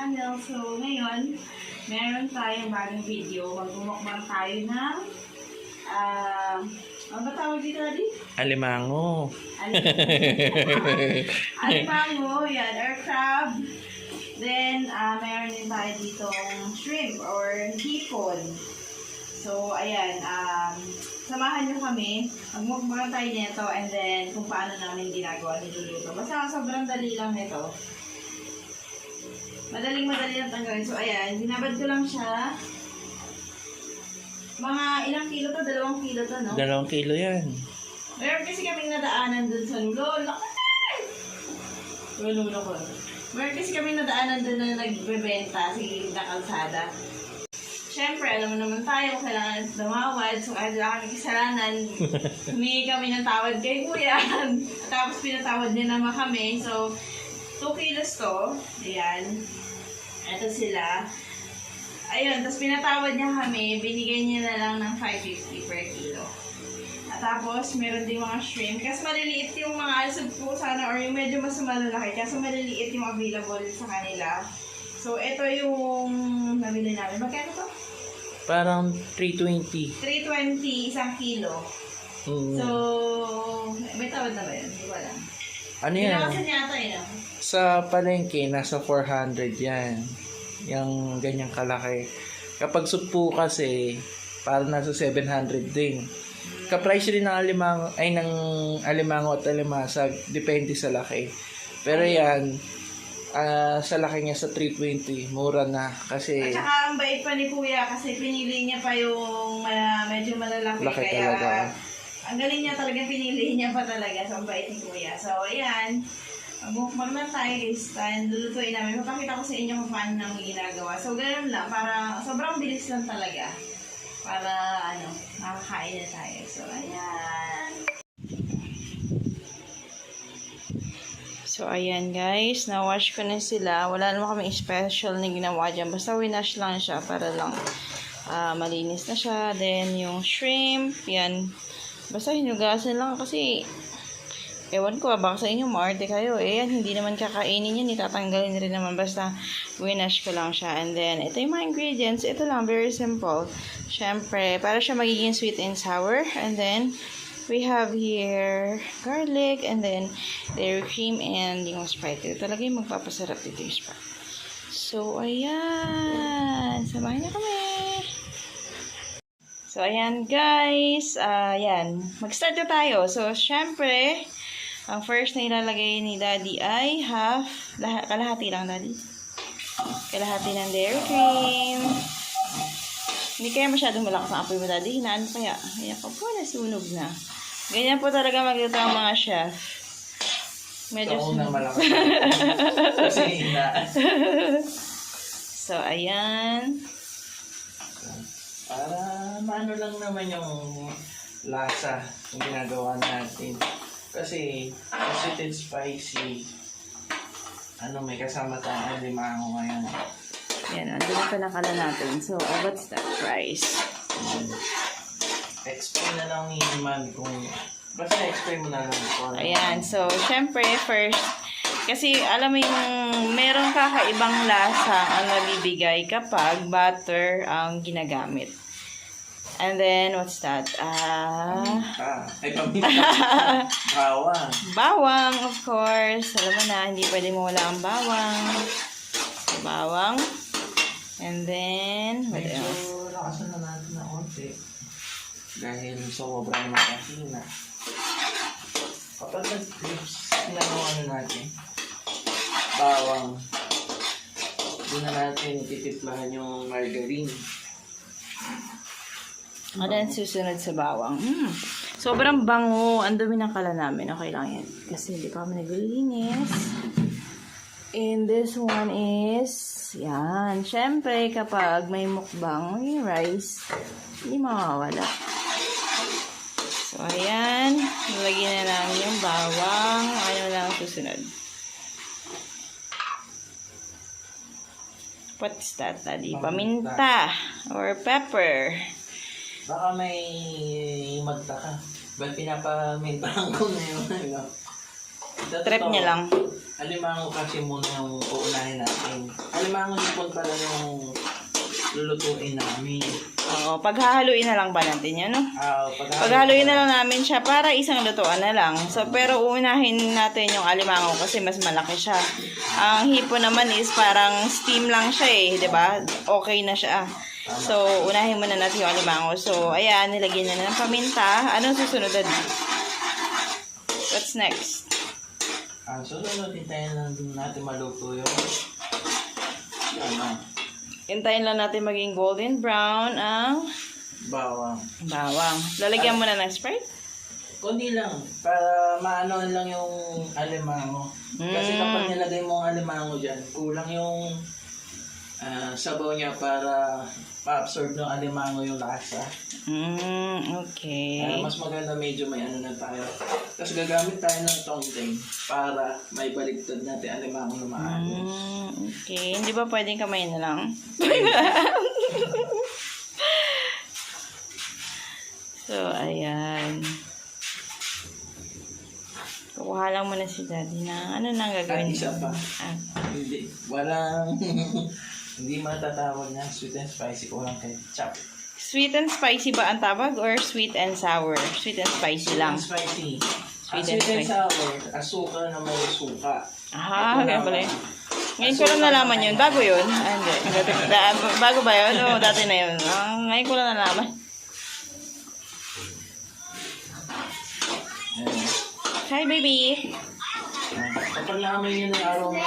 channel. So, ngayon, meron tayong bagong video. Magmumukbang tayo ng, ano ba tawag dito, Daddy? Alimango. Alimango, yan, or crab. Then, meron din tayo ditong shrimp or hipon. So, ayan, samahan nyo kami. Magmukbang tayo nito and then kung paano namin ginagawa niluluto. Basta sobrang dali lang nito. Madaling-madali lang tanggalin. So, ayan, binabad ko lang siya. Mga ilang kilo to? 2 kilo to, no? 2 kilo yan. Meron kasi kaming nadaanan dun sa lulo. Lulo ko. Meron kasi kaming nadaanan dun na nagbebenta sa gilid na kalsada. Siyempre, alam mo naman tayo, kailangan dumawad. So, kahit wala kami kasalanan, humingi kami ng tawad kay Kuya. Tapos, pinatawad niya naman kami. So, 2 kilos to. Ayan. Ito sila. Ayun, tapos pinatawad niya kami. Binigay niya na lang ng 550 per kilo. At tapos, meron din mga shrimp. Kasi maliliit yung mga alisod po sana or yung medyo mas malalaki. Kasi maliliit yung available sa kanila. So, ito yung nabili namin. Magkano to? Parang 320. 320, 1 kilo. So, may tawad na ba yun? Hindi ko alam. Ano yan? Pinakasan yata yun. Sa palengke, nasa 400 yan. Yung ganyang kalaki. Kapag supo kasi, parang nasa 700 din. Ka-price din ng alimango, ng alimango at alimasag. Depende sa laki. Pero yan, sa laki niya sa 320, mura na. Kasi at saka ang bait pa ni Kuya kasi pinili niya pa yung medyo malalaki. laki Kaya talaga. ang galing niya talaga, pinili niya pa talaga. So, ang bait ni Kuya. So, ayan. Magmukbang na tayo guys. Lulutuin namin. Mapakita ko sa inyo kung paano namin ginagawa. So, ganun lang. Para sobrang bilis lang talaga. Para, makakain na tayo. So, ayan. So, ayan guys. Na-wash ko na sila. Wala naman kami special na ginawa dyan. Basta winash lang siya para lang malinis na siya. Then, yung shrimp. Yan. Basta hinugasan lang kasi ewan ko, baka sa inyo maarte kayo. Yan, hindi naman kakainin yan. Itatanggalin rin naman. Basta winash ko lang siya. And then, ito yung mga ingredients. Ito lang, very simple. Siyempre, para siya magiging sweet and sour. And then, we have here garlic, and then dairy cream, and yung Sprite. Ito talaga yung magpapasarap dito yung Sprite. So, ayan. Samahan niyo kami. So, ayan guys. Ayan. Mag-start na tayo. So, syempre, ang first na ilalagay ni Daddy ay kalahati lang, Daddy. Kalahati ng dairy cream. Hindi kaya masyadong malakas ang apoy mo, Daddy. Hinaan mo kaya. Ayan pa po, nasunog na. Ganyan po talaga magluto ang mga chef. Medyo sa unang malakas. Kasi hina. So, ayan. Para maano lang naman yung lasa yung ginagawa natin. Kasi sweet and spicy, may kasama tayong alimango ngayon. Yan, andun na pinakala natin. So, what's that price? Explain na lang ni Man kung basta explain mo na lang kung Ayan, so, syempre, first, kasi alam mo yung merong kakaibang lasa ang nabibigay kapag butter ang ginagamit. And then, what's that? ay paminta. Bawang. Bawang, of course. Alam mo na, hindi pwede mawala ang bawang. Bawang. And then, what else? Medyo lakasan na natin na konti. Dahil sobrang makahina. Kapag nag-clips na natin, bawang, doon na natin titiplahan yung margarine. And then, susunod sa bawang. Sobrang bango. Ang dumi ng kala namin. Okay lang yan. Kasi hindi pa kami naglilinis. And this one is, yan. Siyempre, kapag may mukbang, may rice, hindi mawawala. So, ayan. Nalagyan na namin yung bawang. Ano lang susunod. What's that, Daddy? Paminta. Or pepper. Baka may magtaka. Ba't pinapamintahan ko na yun? Trip niya lang. Alimango kasi muna yung uunahin natin. Alimango hipon pala yung lulutuin namin. Oo, paghahaluin na lang ba natin yan, no? Pag Paghaluin na lang namin siya para isang lutuan na lang. So, pero uunahin natin yung alimango kasi mas malaki siya. Ang hipon naman is parang steam lang siya eh, di ba? Okay na siya. So, unahin muna natin yung alimango. So, ayan, nilagyan na ng paminta. Anong susunod? What's next? Susunod, hintayin lang natin maluto yung Hintayin lang natin maging golden brown ang bawang. bawang. Lalagyan mo na ng Sprite? Kundi lang, para maano lang yung alimango. Kasi kapag nilagay mo ang alimango dyan, kulang yung sabaw niya para ma-absorb ng alimango yung lasa. Okay. Mas maganda medyo may ano na tayo. Tapos gagamit tayo ng tongteng para may baligtad natin alimango na maayos. Okay. Hindi ba pwedeng kamay na lang? So, ayan. Kukuha lang muna si Daddy na ano nang gagawin? Isa pa. Hindi. Walang... Hindi matatawag na sweet and spicy. Kulang ketchup. Sweet and spicy ba ang tawag or sweet and sour? Sweet and spicy lang. Spicy. Sweet Sweet and and sour, asukal na may suka. Kaya pala yun. Ngayon ko lang nalaman yun. Bago yun? Hindi. Bago ba yun? O dati na yun? Ngayon ko lang nalaman. Hi, baby! Kapag naamoy nyo na yung aroma,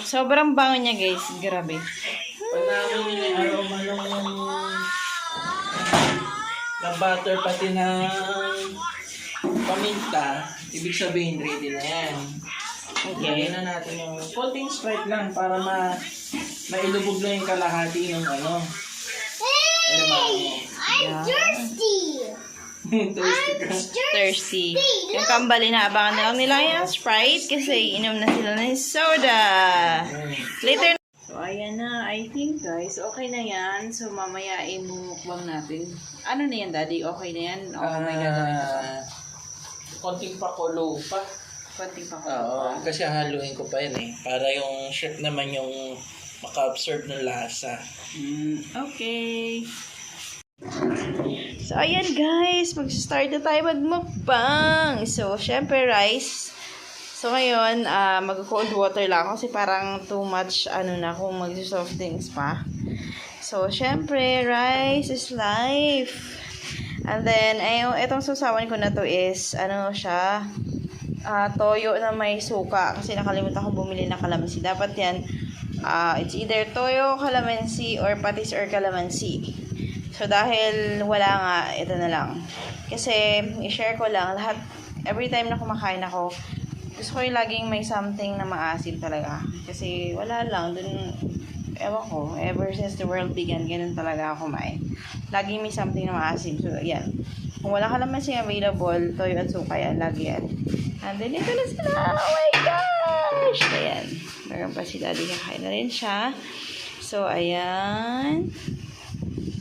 Sobrang bango niya, guys. Grabe. pag naamoy nyo na yung aroma ng butter pati ng paminta, ibig sabihin ready na yan. Okay. Lagyan na natin yung konting Sprite lang para mailubog lang yung kalahati ng ano. Yeah. Thirsty ka. Thirsty. Yung kambali na abangan na lang nila yung Sprite kasi inom na sila ng soda. Later. So, ayan na. I think, guys, okay na yan. So, mamaya imumukbang natin. Ano na yan, Daddy? Okay na yan? Oh my God. Konting pakulo pa. Konting pa ko. Oo, kasi haluin ko pa yan eh. Para yung chef naman yung maka-absorb ng lasa. Okay. So, ayan guys. Mag-start na tayo magmukbang. So, syempre rice. So, ngayon, mag-cold water lang kasi parang too much, kung mag-soft drinks pa. So, syempre, rice is life. And then, itong susawan ko na to is, toyo na may suka. Kasi nakalimutan ko bumili ng kalamansi. Dapat yan, it's either toyo, kalamansi, or patis or kalamansi. So, dahil wala nga, ito na lang. Kasi, i-share ko lang, lahat, every time na kumakain ako, gusto ko yung laging may something na maasim talaga. Kasi, wala lang, dun, ewan ko, ever since the world began, ganun talaga ako kumain. Laging may something na maasim. So, yan. Kung wala kalamansi available, toyo at suka yan, lagi yan. And then, ito na sila. Oh my gosh! Ayan. Meron pa si Daddy, kakain na rin siya. So, ayan.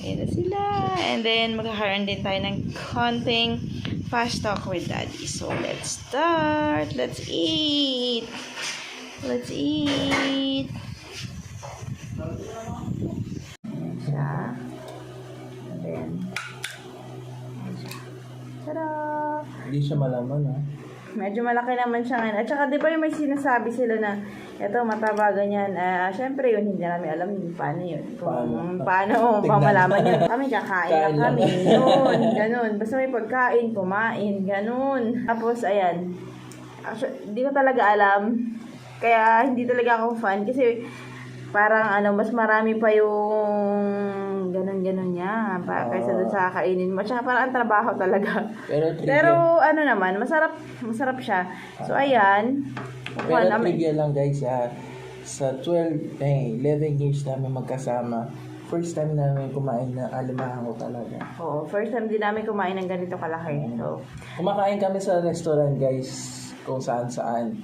Ayan na sila. And then, magkakaroon din tayo ng konting fast talk with Daddy. So, let's start. Let's eat. Let's eat. Siya. And then, ayan siya. Tada! Hindi siya malaman ha. Medyo malaki naman siya ngayon. At saka, di ba yung may sinasabi sila na ito, mataba, ganyan. Siyempre yun, hindi namin alam yung paano yun. Kung paano pamalaman yun. Kami kakain lang kami. Yun, ganun. Basta may pagkain, kumain, ganun. Tapos, ayan. Actually, hindi ko talaga alam. Kaya, hindi talaga ako fan. Kasi, parang mas marami pa yung ganun-ganun niya. Kaysa doon sa kakainin mo. Tsaka parang ang trabaho talaga. Pero naman, masarap siya. So, ayan. Pero trivia lang guys, sa 11 years namin magkasama, first time namin kumain ng alimango talaga. Oo, first time din namin kumain ng ganito kalaki. So, kumakain kami sa restaurant guys, kung saan-saan.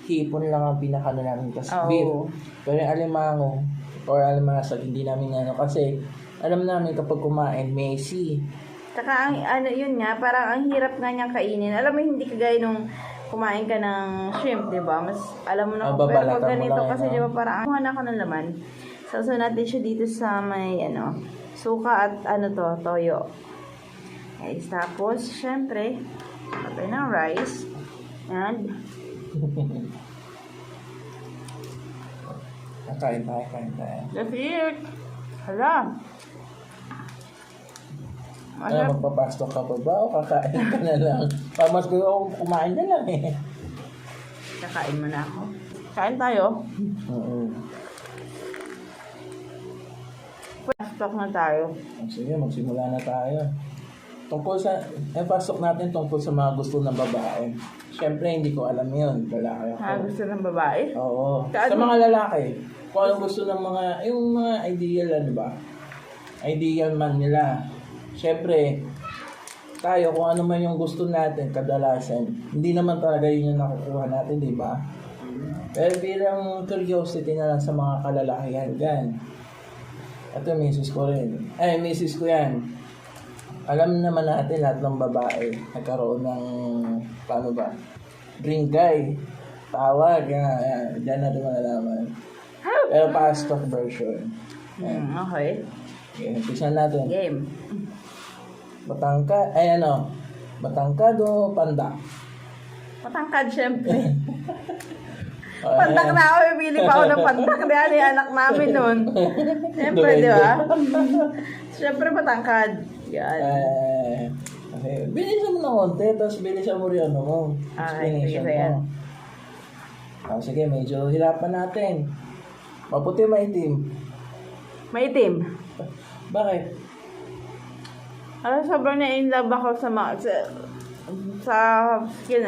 Hipon lang ang pinakano namin, tas beef. Pero yung alimango, or alimasag, hindi namin kasi alam namin kapag kumain, messy. Tsaka yun nga, parang ang hirap nga niyang kainin. Alam mo, hindi kagaya nung kumain ka ng shrimp, di ba? Mas alam mo na kung pero Babalatan pag mo ganito lang kasi yan, di ba parang kuha na ako ng laman. Sausaw natin siya dito sa may suka at toyo. Guys, tapos syempre, patay ng rice and Kain tayo. that's it. Hala. Ano, magpapastok ka pa ba o kakain ka na lang? Pamas ko ako kumain na lang eh. Kakain mo na ako. Kain tayo. Oo. Pastok na tayo. Sige, magsimula na tayo. Tungkol sa, pasok natin tungkol sa mga gusto ng babae. Siyempre, hindi ko alam yun. Lalaki ako. Gusto ng babae? Oo. Sa mga lalaki, kung anong gusto ng mga, yung mga ideal, ano ba? Ideal man nila. Siyempre, tayo, kung ano man yung gusto natin, kadalasan, hindi naman talaga yun yung nakukuha natin, di ba? Pero bilang curiosity na lang sa mga kalalakihan dyan. Ito, misis ko rin. Misis ko yan. Alam naman natin lahat ng babae nagkaroon ng, paano ba? Drink guy. Tawag. Yan. Diyan natin malalaman. Pero pa-stock version. Okay. Okay, umpisan natin. Game. Batangkado, panda. Matangkad, syempre. Pantak na ako, pipili pa ako ng pantak. Dahil yung anak namin nun. Siyempre, di ba? Siyempre, matangkad. Yan. Okay. Bilisan mo na konti, tapos bilisan mo rin ano mo. Sige, sige. Sige, medyo hirapan natin. Maputi, maitim. Maitim. Bakit? Sobrang na-in-love ako sa skin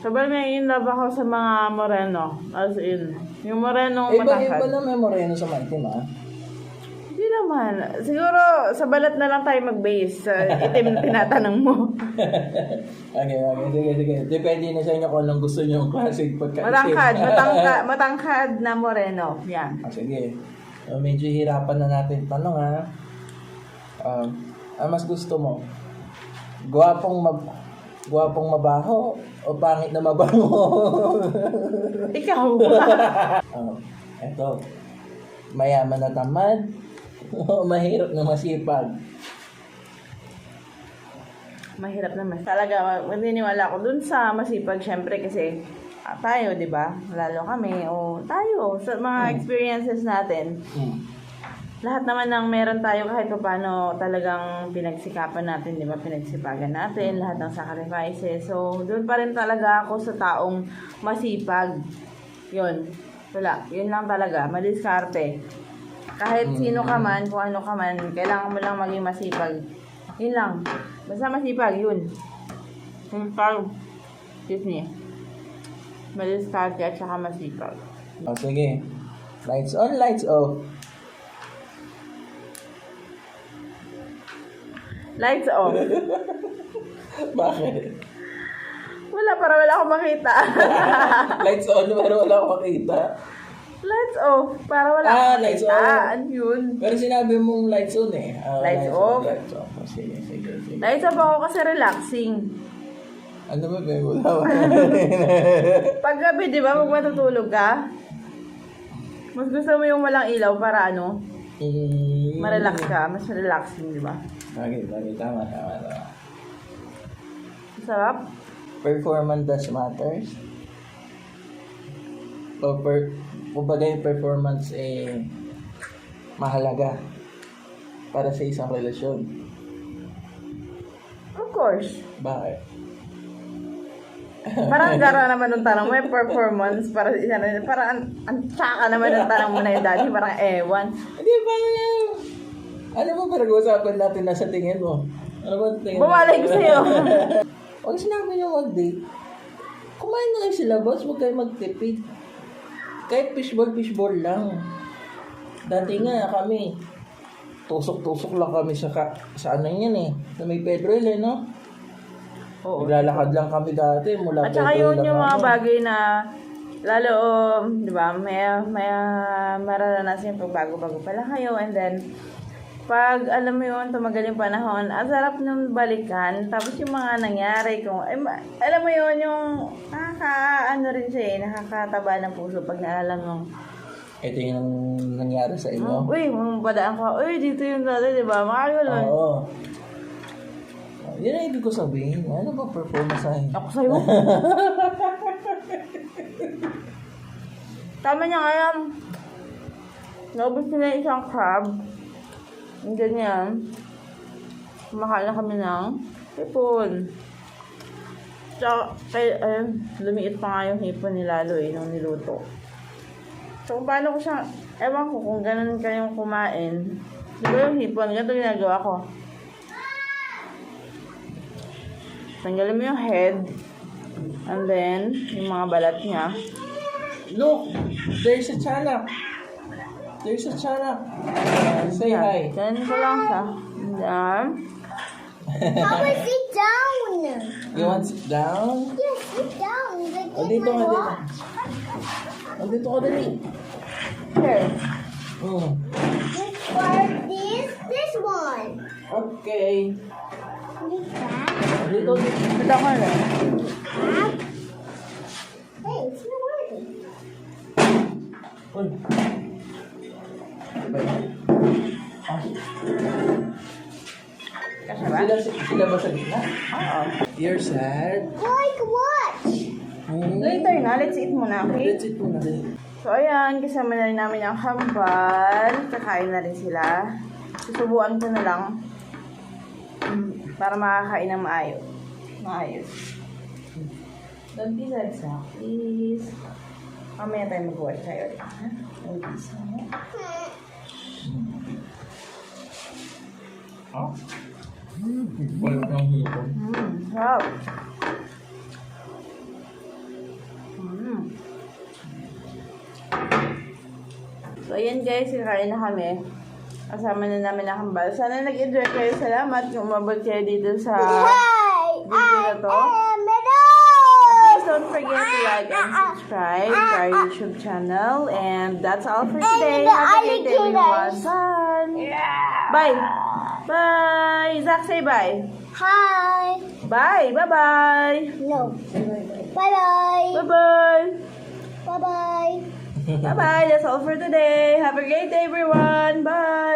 Sobrang na-in-love ako sa mga moreno. As in, yung morenong matangkad. Iba na may moreno sa maitim, Hindi naman. Siguro, sa balat na lang tayo mag-base. Sa itim na tinatanong mo. Okay. Sige. Depende na sa inyo kung anong gusto nyo yung classic pagkaisip. Matangkad na moreno. Yan. Sige. Medyo hirapan na natin tanong, ano mas gusto mo? Guwapong mabaho o pangit na mabango? Ikaw. Eto. Mayaman na tamad o mahirap na masipag? Mahirap naman. Talaga, maniniwala ako dun sa masipag, syempre, kasi tayo, di ba? Lalo kami, o tayo, sa mga experiences natin. Lahat naman ng meron tayo kahit pa paano talagang pinagsikapan natin, di ba? Pinagsipagan natin, lahat ng sacrifices. So, doon pa rin talaga ako sa taong masipag. Yun. Wala. Yun lang talaga. Madiskarte. Kahit sino ka man, kung ano ka man, kailangan mo lang maging masipag. Yun lang. Basta masipag, yun. Excuse me. Madiskarte at saka masipag. Sige. Lights on, lights off. Lights off. Bakit? Wala, para wala akong makita. Lights on, pero wala akong makita. Lights off, para wala akong lights makita. off. Ano yun? Pero sinabi mong lights on eh. Lights off. Lights off. Sige. Lights off ako kasi relaxing. Ano ba, Bebe? Wala. Pag gabi, di ba, pag matutulog ka, mas gusto mo yung walang ilaw para ma-relax ka. Mas relaxing, di ba? Bagay. Tama. Sarap. Performance matters. Kumbaga yung performance mahalaga para sa isang relasyon. Of course. Bakit? Parang gara naman ng tanong mo, yung performance, para isa na, parang ang tsaka naman ng tanong mo na yung dati, parang ewan. Hindi, parang ano mo pinag-uusapan natin na sa tingin mo? Ano ba tingin mo? Bumalay ko sa'yo. Pag sinabi nyo mag-date, kumain na kayo sila, boss. Huwag kayo magtipid. Kahit fishball lang. Dati nga kami, tusok-tusok lang kami sa ano yan sa may Pedro no? Oo. Naglalakad lang kami dati mula At saka Pedro yun yung mga kami. bagay na, lalo, di ba, may mararanasan yung pag bago-bago pa lang kayo, and then, pag alam mo yun, tumagal yung panahon, ang sarap nung balikan. Tapos yung mga nangyari kung, alam mo yun, yung ano rin siya eh, nakakataba ng puso pag naalala mo. Ito yung nangyari sa inyo. Uy, padaan ko, uy, dito yung dati, di ba? Makakala. Oo. Yan ang ibig ko sabihin. Ano ba performance sa'yo? Ako sa'yo. Tama niya ngayon. Naubos ko na yung isang crab. Yung ganyan. Kumakain na kami ng hipon. Tsaka, lumiit pa nga yung hipon ni Lalo eh, nung niluto. So, kung paano ko siya, ewan ko kung ganun kayong kumain. Di ba yung hipon? Ganito ginagawa ko. Tanggalin mo yung head. And then, yung mga balat niya. Look! There's a tiyanak! There's a tiyanak! Say hi! Ganun ko lang siya. And then, How is sit down? You want to sit down? Yes, sit down. O, dito nga, dito. O, dito ka dali. here. This part, this one. Okay. This that. Dito, dito. Ito ko na. Hey, it's not working. Uy. Ah, Kasi ba? sila ba sa gitna? Oo. You're sad? Like what? Later na, let's eat muna, okay? Let's eat muna dali. So, ayan, kasama na rin namin ang hambal. Kakain na rin sila. Susubuan ko na lang. Para makakain ng maayos. Maayos. Don't be sad, sa please. Mamaya tayo mag-watch tayo ulit. Ha? Don't be sad. Ha? Wala ng hipon. Wow. So, ayan guys, kakain na kami. Kasama na namin ang hambal. Sana nag-enjoy kayo. Salamat kung umabot kayo dito sa Hey, video na to. Meadow. Please don't forget to like and subscribe to our YouTube channel. And that's all for today. the Have a great day, everyone. alligators. Bye. Bye. Zach, say bye. Hi. Bye. Bye-bye. No. Bye-bye. Bye-bye. Bye-bye. Bye-bye. That's all for today. Have a great day, everyone. Bye.